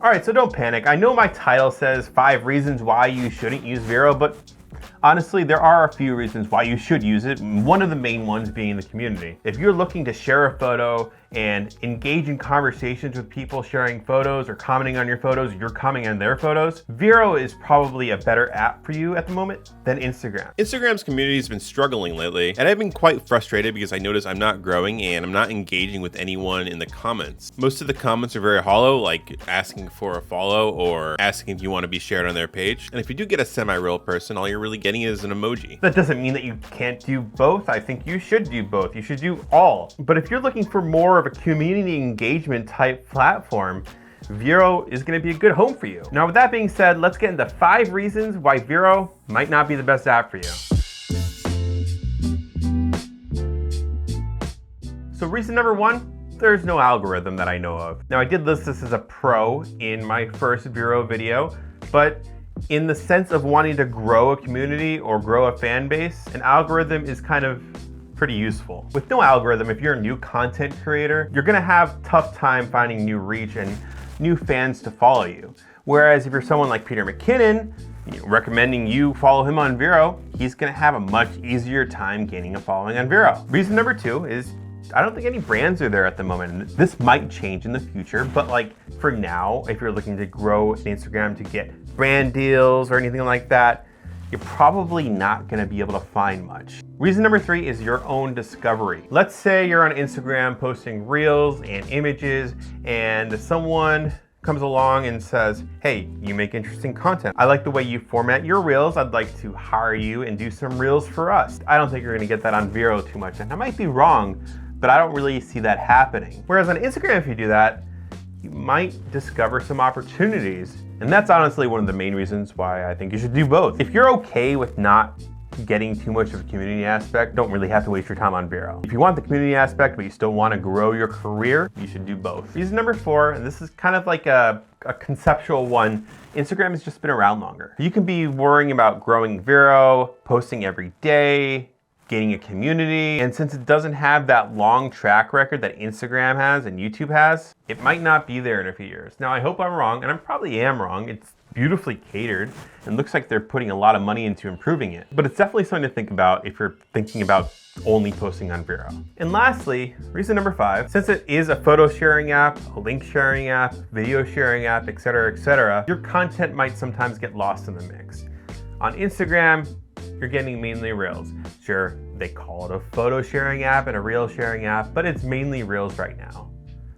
All right, so don't panic. I know my title says 5 reasons why you shouldn't use VERO, but honestly, there are a few reasons why you should use it. One of the main ones being the community. If you're looking to share a photo and engage in conversations with people sharing photos or commenting on your photos, you're commenting on their photos, VERO is probably a better app for you at the moment than Instagram. Instagram's community has been struggling lately, and I've been quite frustrated because I notice I'm not growing and I'm not engaging with anyone in the comments. Most of the comments are very hollow, like asking for a follow or asking if you want to be shared on their page. And if you do get a semi-real person, all you're really getting is an emoji. That doesn't mean that you can't do both. I think you should do both. You should do all. But if you're looking for more of a community engagement type platform, VERO is going to be a good home for you. Now, with that being said, let's get into 5 reasons why VERO might not be the best app for you. So reason number 1, there's no algorithm that I know of. Now, I did list this as a pro in my first VERO video, but in the sense of wanting to grow a community or grow a fan base, an algorithm is kind of pretty useful. With no algorithm, if you're a new content creator, you're gonna have tough time finding new reach and new fans to follow you. Whereas if you're someone like Peter McKinnon, recommending you follow him on VERO, he's gonna have a much easier time gaining a following on VERO. Reason number 2 is I don't think any brands are there at the moment. This might change in the future, but like for now, if you're looking to grow an Instagram to get brand deals or anything like that, you're probably not gonna be able to find much. Reason number 3 is your own discovery. Let's say you're on Instagram posting reels and images and someone comes along and says, hey, you make interesting content. I like the way you format your reels. I'd like to hire you and do some reels for us. I don't think you're gonna get that on VERO too much. And I might be wrong, but I don't really see that happening. Whereas on Instagram, if you do that, you might discover some opportunities. And that's honestly one of the main reasons why I think you should do both. If you're okay with not getting too much of a community aspect, don't really have to waste your time on VERO. If you want the community aspect, but you still want to grow your career, you should do both. Reason number 4, and this is kind of like a conceptual one, Instagram has just been around longer. You can be worrying about growing VERO, posting every day, gaining a community, and since it doesn't have that long track record that Instagram has and YouTube has, it might not be there in a few years. Now, I hope I'm wrong, and I probably am wrong. It's beautifully catered and looks like they're putting a lot of money into improving it. But it's definitely something to think about if you're thinking about only posting on VERO. And lastly, reason number 5, since it is a photo sharing app, a link sharing app, video sharing app, etc., your content might sometimes get lost in the mix. On Instagram, you're getting mainly reels. Sure, they call it a photo sharing app and a reel sharing app, but it's mainly reels right now.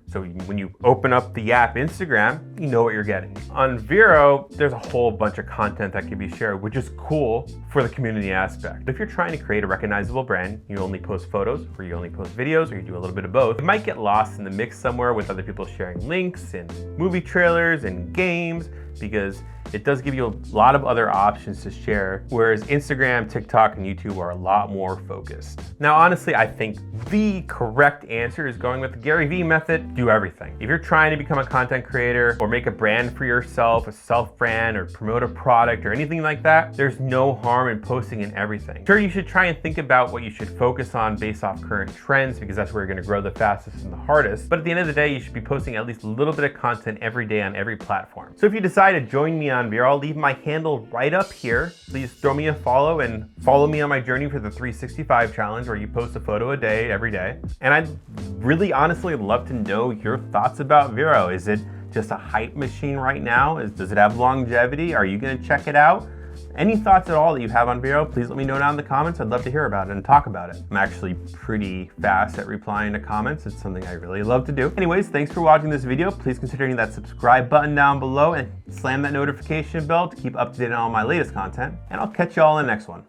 So when you open up the app Instagram, you know what you're getting. On VERO, there's a whole bunch of content that can be shared, which is cool for the community aspect. If you're trying to create a recognizable brand, you only post photos, or you only post videos, or you do a little bit of both, it might get lost in the mix somewhere with other people sharing links and movie trailers and games, because it does give you a lot of other options to share, whereas Instagram, TikTok, and YouTube are a lot more focused. Now, honestly, I think the correct answer is going with the Gary Vee method, do everything. If you're trying to become a content creator or make a brand for yourself, a self-brand, or promote a product or anything like that, there's no harm in posting in everything. Sure, you should try and think about what you should focus on based off current trends, because that's where you're gonna grow the fastest and the hardest. But at the end of the day, you should be posting at least a little bit of content every day on every platform. So if you decide to join me on VERO, I'll leave my handle right up here. Please throw me a follow and follow me on my journey for the 365 challenge, where you post a photo a day, every day. And I'd really honestly love to know your thoughts about VERO. Is it just a hype machine right now? Does it have longevity? Are you gonna check it out? Any thoughts at all that you have on VERO, please let me know down in the comments. I'd love to hear about it and talk about it. I'm actually pretty fast at replying to comments. It's something I really love to do. Anyways, thanks for watching this video. Please consider hitting that subscribe button down below and slam that notification bell to keep up to date on all my latest content. And I'll catch you all in the next one.